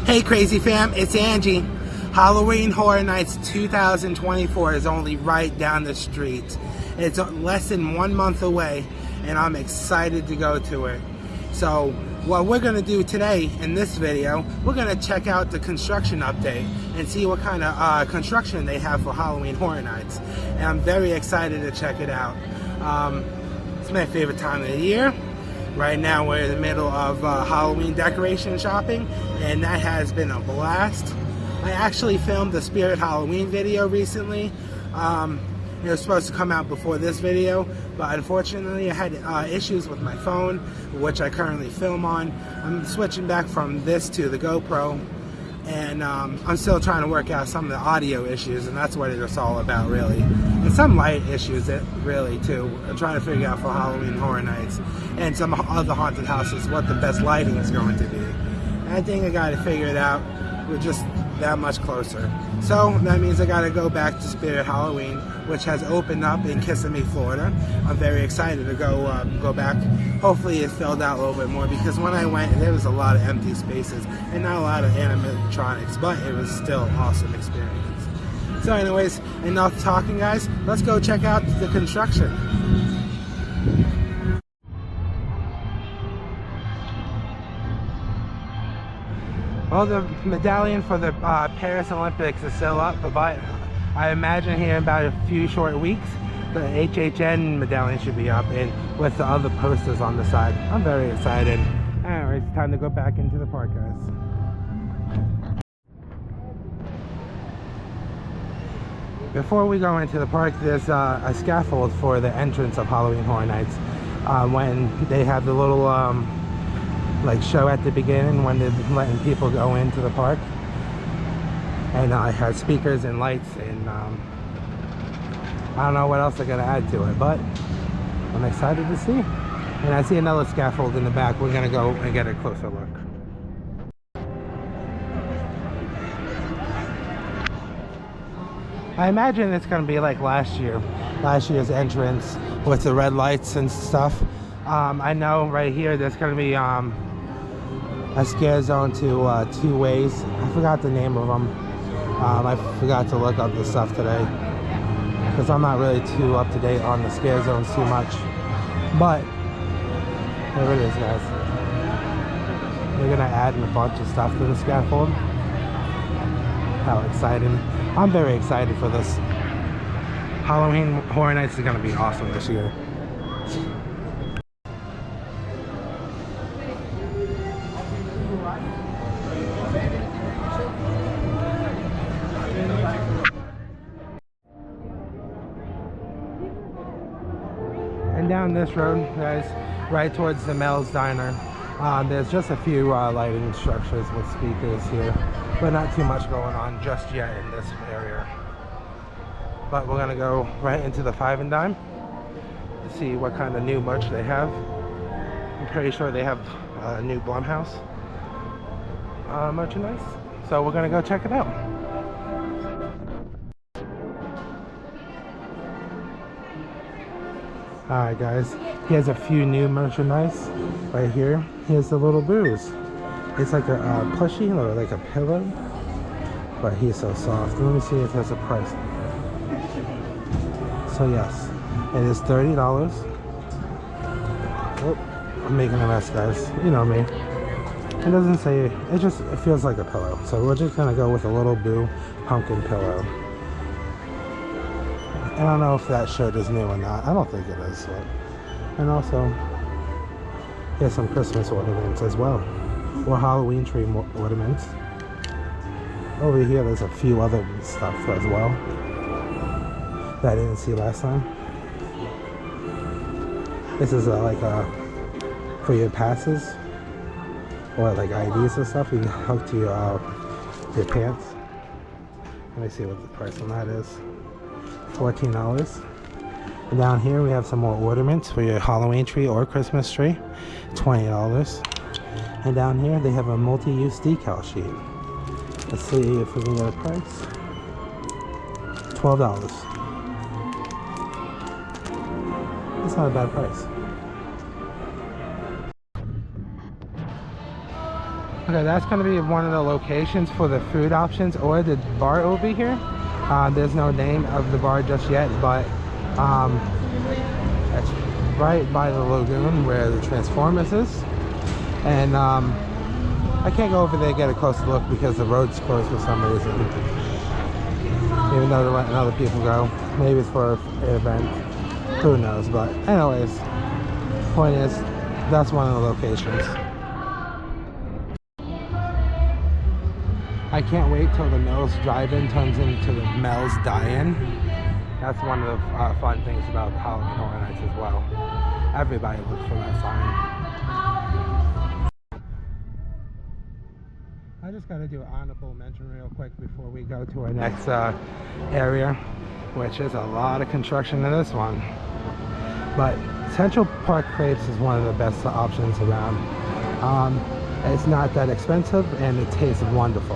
Hey Crazy Fam, it's Angie. Halloween Horror Nights 2024 is only right down the street. It's less than 1 month away and I'm excited to go to it. So what we're going to do today in this video, we're going to check out the construction update and see what kind of construction they have for Halloween Horror Nights. And I'm very excited to check it out. It's my favorite time of the year. Right now we're in the middle of Halloween decoration shopping, and that has been a blast. I actually filmed a Spirit Halloween video recently. It was supposed to come out before this video, but unfortunately I had issues with my phone, which I currently film on. I'm switching back from this to the GoPro, and I'm still trying to work out some of the audio issues, and that's what it's all about really. And some light issues really too. I'm trying to figure out for Halloween Horror Nights and some other haunted houses what the best lighting is going to be. And I think I got to figure it out. We're just that much closer. So that means I got to go back to Spirit Halloween, which has opened up in Kissimmee, Florida. I'm very excited to go back. Hopefully it's filled out a little bit more, because when I went there was a lot of empty spaces and not a lot of animatronics, but it was still an awesome experience. So anyways, enough talking guys, let's go check out the construction. Well, the medallion for the Paris Olympics is still up, but I imagine here in about a few short weeks, the HHN medallion should be up, and with the other posters on the side. I'm very excited. Alright, it's time to go back into the park, guys. Before we go into the park, there's a scaffold for the entrance of Halloween Horror Nights. When they have the little like show at the beginning when they're letting people go into the park, and it has speakers and lights, and I don't know what else they're gonna add to it, but I'm excited to see. And I see another scaffold in the back. We're gonna go and get a closer look. I imagine it's gonna be like last year's entrance with the red lights and stuff. I know right here there's gonna be a scare zone to 2 ways. I forgot the name of them. I forgot to look up the stuff today because I'm not really too up to date on the scare zones too much. But there it is, guys. They're gonna add a bunch of stuff to the scaffold. How exciting. I'm very excited for this. Halloween Horror Nights is gonna be awesome this year. And down this road, guys, right towards the Mel's Diner, there's just a few lighting structures with speakers here, but not too much going on just yet in this area. But we're gonna go right into the Five and Dime to see what kind of new merch they have. I'm pretty sure they have new Blumhouse merchandise, so we're gonna go check it out. Alright guys, here's a few new merchandise right here. Here's the little Booze. It's like a plushie or like a pillow, but he's so soft. Let me see if there's a price. So yes, it is $30. Oh, I'm making a mess, guys. You know me. It doesn't say, it feels like a pillow. So we're just gonna go with a little Boo pumpkin pillow. I don't know if that shirt is new or not. I don't think it is. But, and also, here's some Christmas ornaments as well, or Halloween tree ornaments. Over here, there's a few other stuff as well that I didn't see last time. This is like for your passes or like IDs and stuff. You can hook to your pants. Let me see what the price on that is. $14. And down here we have some more ornaments for your Halloween tree or Christmas tree. $20. And down here they have a multi-use decal sheet. Let's see if we can get a price. $12. That's not a bad price. Okay, that's going to be one of the locations for the food options or the bar over here. There's no name of the bar just yet, but it's right by the lagoon where the Transformers is. And I can't go over there and get a closer look because the road's closed for some reason. Even though they're letting other people go. Maybe it's for an event. Who knows? But anyways, point is, that's one of the locations. I can't wait till the Mills Drive-In turns into the Mel's Die-In. That's one of the fun things about Halloween Horror Nights as well. Everybody looks for that sign. I just got to do an honorable mention real quick before we go to our next area, which is a lot of construction in this one. But Central Park Crepes is one of the best options around. It's not that expensive and it tastes wonderful.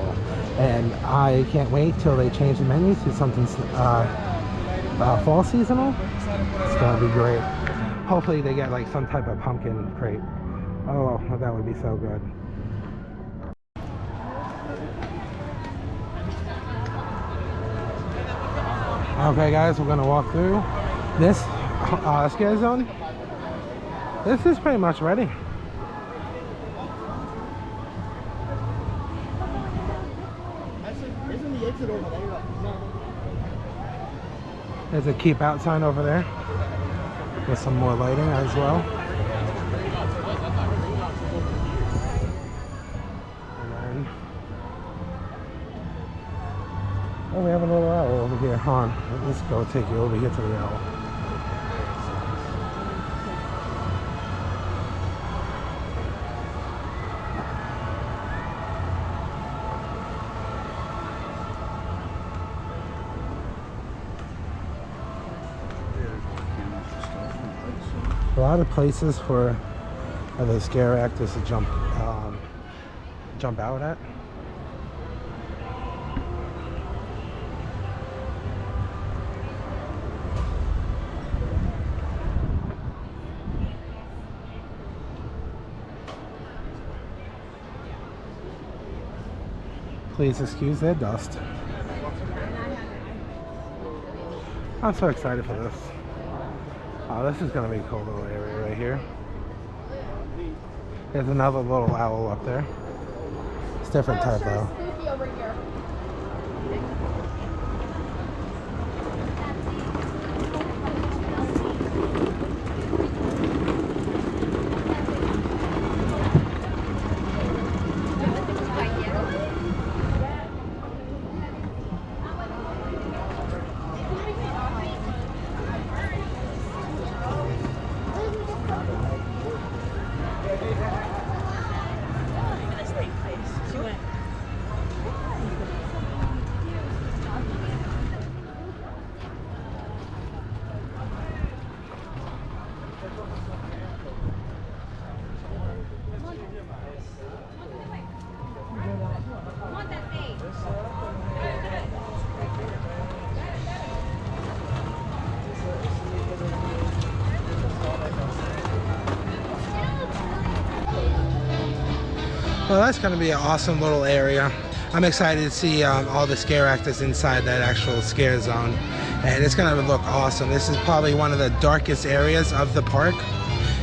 And I can't wait till they change the menu to something fall seasonal. It's gonna be great. Hopefully they get like some type of pumpkin crepe. Oh, that would be so good. Okay guys, we're gonna walk through this scare zone. This is pretty much ready. There's a keep out sign over there with some more lighting as well. And then, oh, we have a little owl over here. Hold on, let's go take you over here to the owl. A lot of places for the scare actors to jump out at. Please excuse their dust. I'm so excited for this. Oh, this is going to be a cool little area right here. There's another little owl up there. It's different type though. Well, that's going to be an awesome little area. I'm excited to see all the scare actors inside that actual scare zone. And it's going to look awesome. This is probably one of the darkest areas of the park.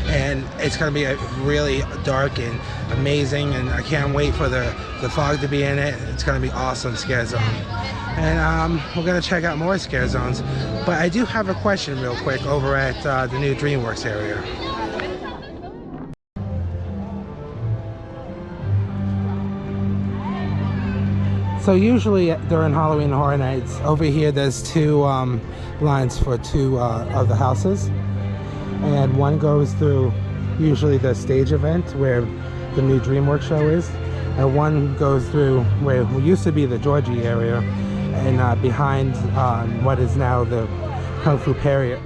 And it's going to be really dark and amazing. And I can't wait for the fog to be in it. It's going to be awesome scare zone. And we're going to check out more scare zones. But I do have a question real quick over at the new DreamWorks area. So usually during Halloween Horror Nights, over here there's two lines for two of the houses. And one goes through usually the stage event where the new DreamWorks show is. And one goes through where it used to be the Georgie area and behind what is now the Kung Fu Panda,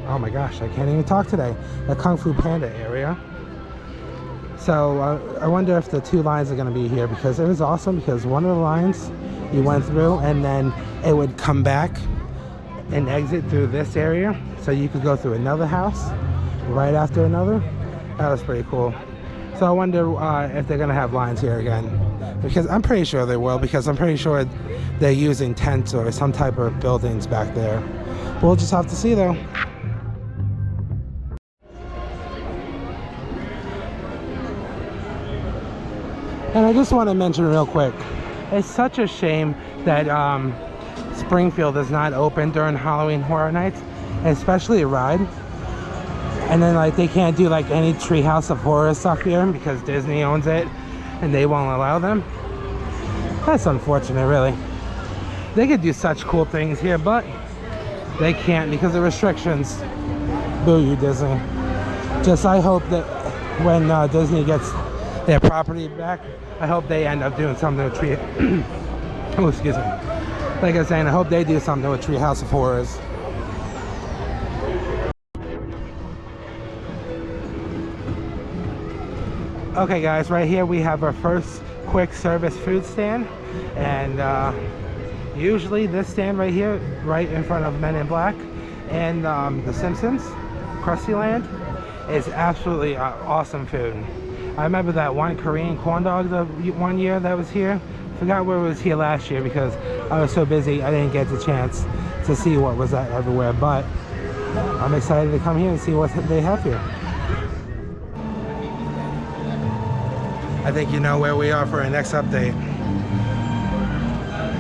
oh my gosh, I can't even talk today. The Kung Fu Panda area. So I wonder if the two lines are going to be here, because it was awesome because one of the lines you went through and then it would come back and exit through this area, so you could go through another house right after another. That was pretty cool. So I wonder if they're gonna have lines here again, because I'm pretty sure they will, because I'm pretty sure they're using tents or some type of buildings back there. We'll just have to see though. And I just want to mention real quick, it's such a shame that Springfield is not open during Halloween Horror Nights, especially a ride. And then like they can't do like any Treehouse of Horror stuff here because Disney owns it and they won't allow them. That's unfortunate, really. They could do such cool things here, but they can't because of restrictions. Boo you, Disney. Just I hope that when Disney gets their property back, I hope they end up doing something with oh, excuse me. Like I was saying, I hope they do something with Treehouse of Horrors. Okay guys, right here we have our first quick service food stand, and usually this stand right here, right in front of Men in Black and The Simpsons, Krusty Land, is absolutely awesome food. I remember that one Korean corn dog the one year that was here. Forgot where it was here last year because I was so busy I didn't get the chance to see what was that everywhere, but I'm excited to come here and see what they have here. I think you know where we are for our next update.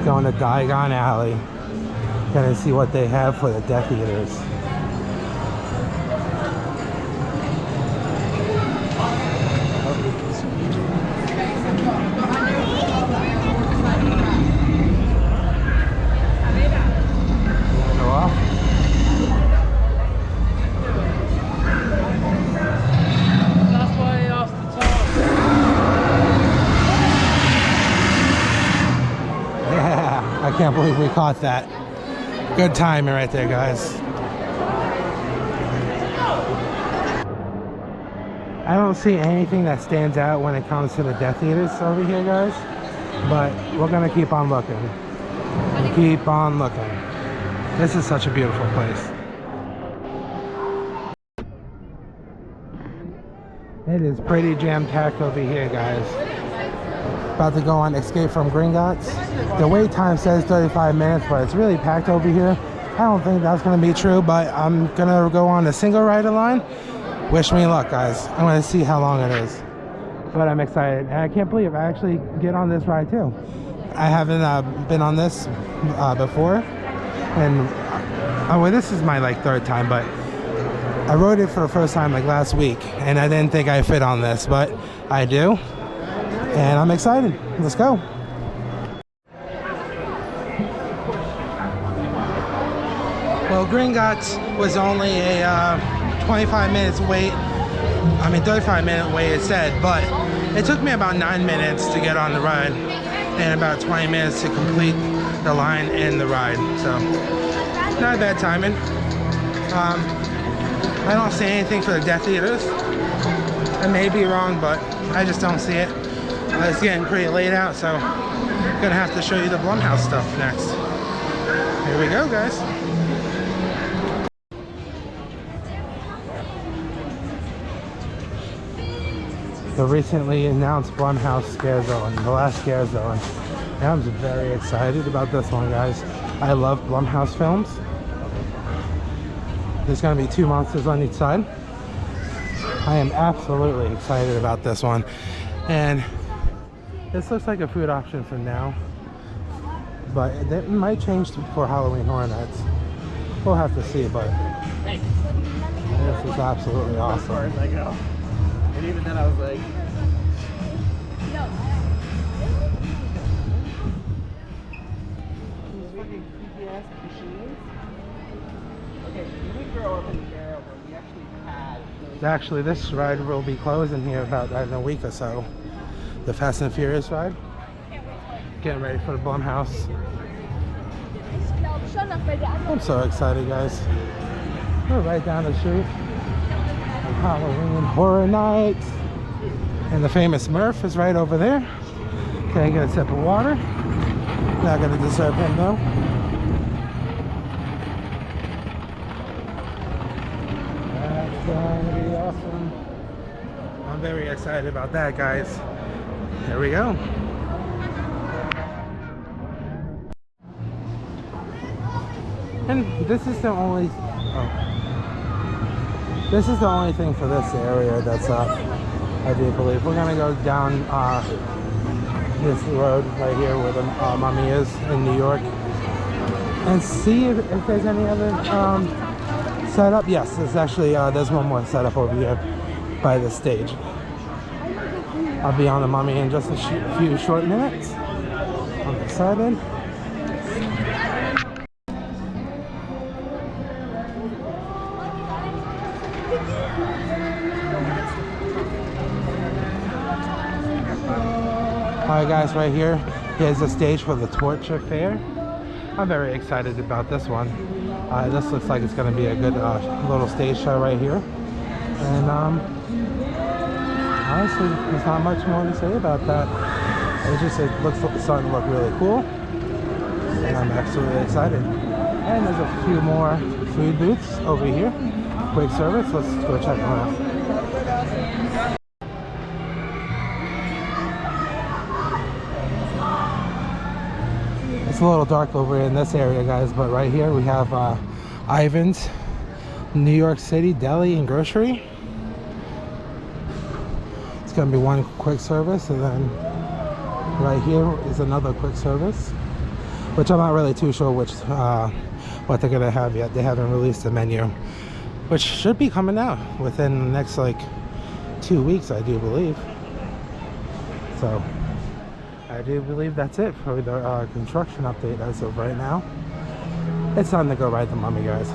Going to Diagon Alley. Gonna see what they have for the Death Eaters. I can't believe we caught that. Good timing right there, guys. I don't see anything that stands out when it comes to the Death Eaters over here, guys. But we're gonna keep on looking. Keep on looking. This is such a beautiful place. It is pretty jam-packed over here, guys. About to go on Escape from Gringotts. The wait time says 35 minutes, but it's really packed over here. I don't think that's gonna be true, but I'm gonna go on a single rider line. Wish me luck, guys. I'm gonna see how long it is. But I'm excited, and I can't believe I actually get on this ride too. I haven't been on this before, and well, this is my like third time, but I rode it for the first time like last week, and I didn't think I fit on this, but I do. And I'm excited. Let's go. Well, Gringotts was only a 25 minutes wait. I mean 35-minute wait it said, but it took me about 9 minutes to get on the ride and about 20 minutes to complete the line and the ride. So not bad timing. I don't see anything for the Death Eaters. I may be wrong, but I just don't see it. It's getting pretty late out, so I'm gonna have to show you the Blumhouse stuff next. Here we go, guys. The recently announced Blumhouse Scare Zone, the last Scare Zone. And I'm very excited about this one, guys. I love Blumhouse films. There's gonna be 2 monsters on each side. I am absolutely excited about this one. And this looks like a food option for now, but it might change for Halloween Horror Nights. We'll have to see, but this is absolutely awesome. And even then I was like, these fucking creepy ass machines. Okay, you would grow up in the era where we actually had those. Actually, this ride will be closing here about in a week or so. The Fast and Furious ride. Getting ready for the Blumhouse. I'm so excited, guys. We're right down the street. Halloween Horror Nights. And the famous Murph is right over there. Can I get a sip of water? Not gonna disturb him though. That's gonna be awesome. I'm very excited about that, guys. Here we go. And this is the only this is the only thing for this area that's up, I do believe. We're gonna go down this road right here where the mummy is in New York and see if there's any other setup. Yes, there's actually there's one more setup over here by the stage. I'll be on the mummy in just a few short minutes. I'm excited. Alright guys, right here, here's the stage for the Torture Fair. I'm very excited about this one. This looks like it's going to be a good little stage show right here. And honestly, there's not much more to say about that. It's starting to look really cool. And I'm absolutely excited. And there's a few more food booths over here. Quick service, let's go check them out. It's a little dark over in this area, guys, but right here we have Ivan's New York City Deli and Grocery. It's going to be one quick service, and then right here is another quick service, which I'm not really too sure which what they're going to have yet. They haven't released the menu, which should be coming out within the next like 2 weeks, I do believe. So I do believe that's it for the construction update as of right now. It's time to go ride the mummy, guys.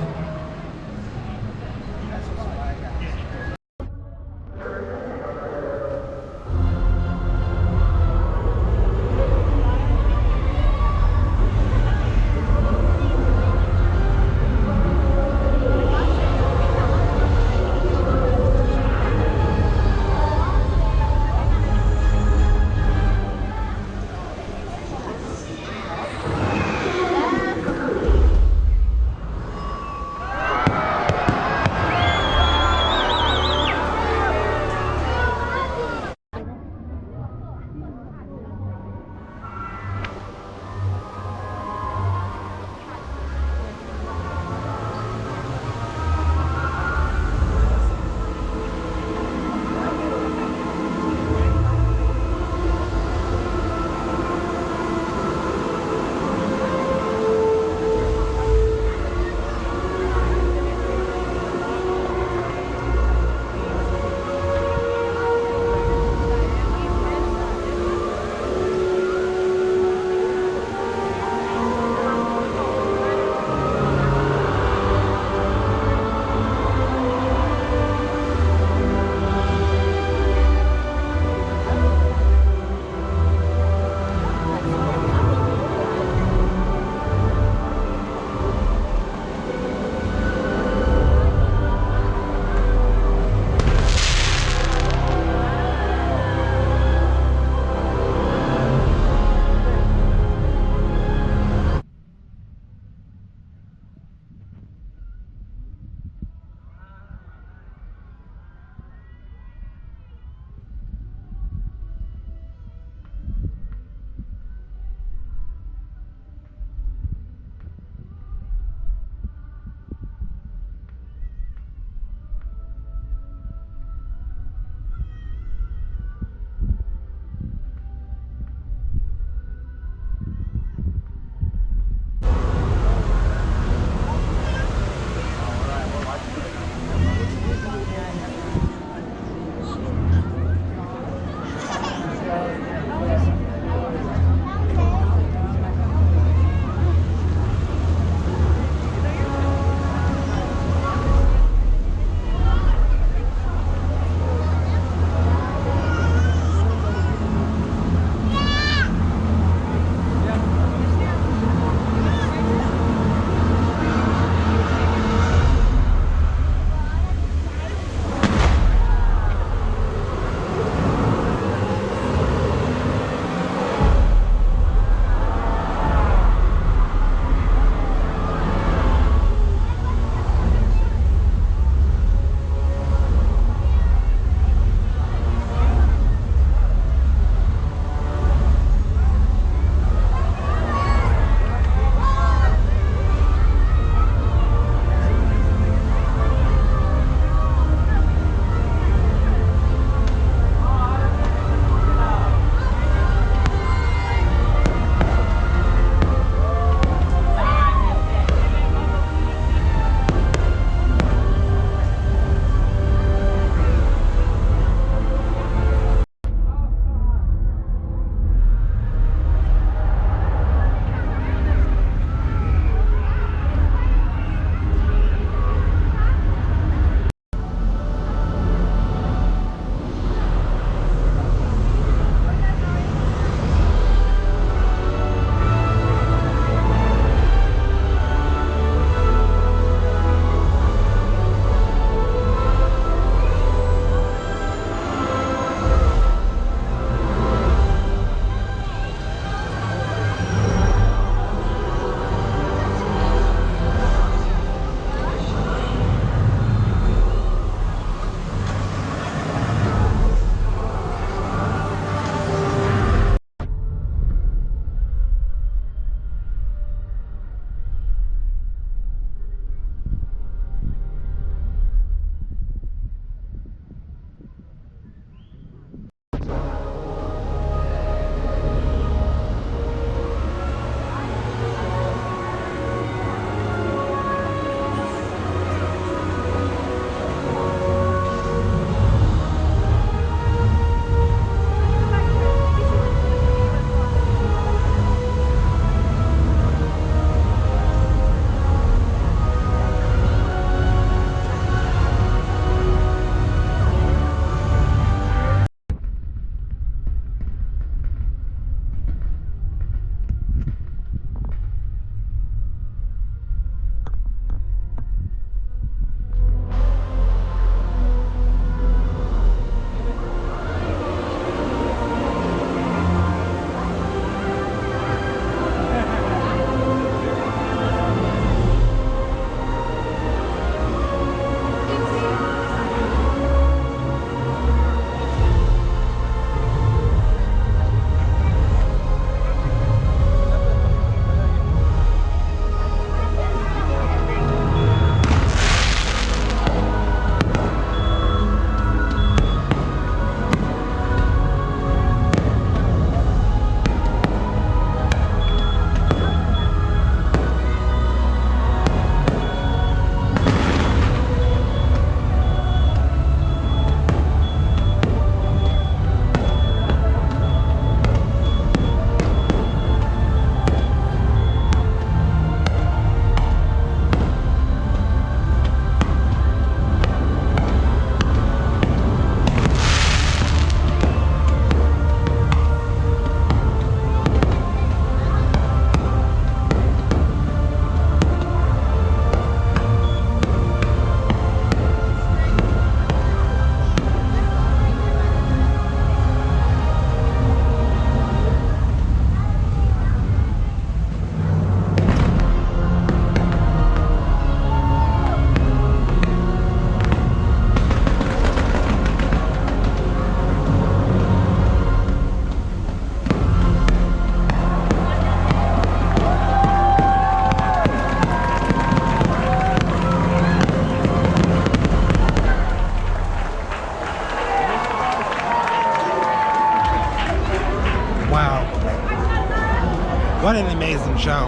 What an amazing show,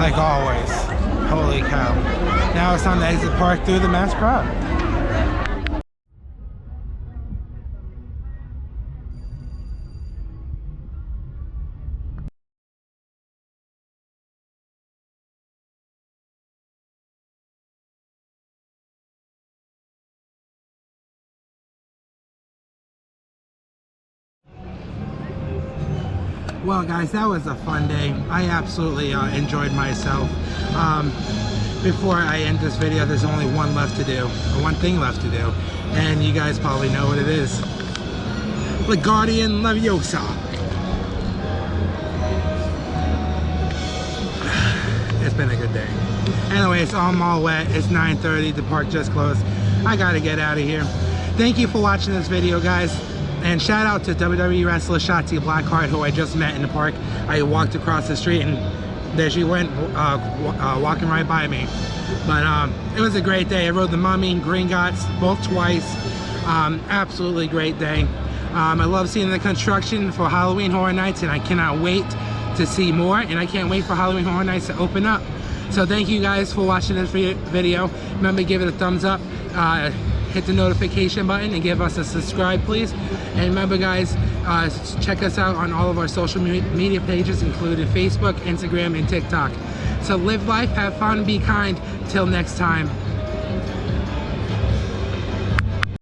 like always. Holy cow. Now it's time to exit park through the mass crowd. Well guys, that was a fun day. I absolutely enjoyed myself. Before I end this video, there's only one thing left to do, and you guys probably know what it is. The Guardian Leviosa. It's been a good day. Anyways, I'm all wet. It's 9:30. The park just closed. I gotta get out of here. Thank you for watching this video, guys. And shout out to WWE wrestler Shotzi Blackheart, who I just met in the park. I walked across the street and there she went, walking right by me. But it was a great day. I rode the Mummy, Gringotts, both twice. Absolutely great day. I love seeing the construction for Halloween Horror Nights, and I cannot wait to see more. And I can't wait for Halloween Horror Nights to open up. So thank you guys for watching this video. Remember, give it a thumbs up. Hit the notification button and give us a subscribe, please. And remember, guys, check us out on all of our social media pages, including Facebook, Instagram, and TikTok. So live life, have fun, be kind. Till next time.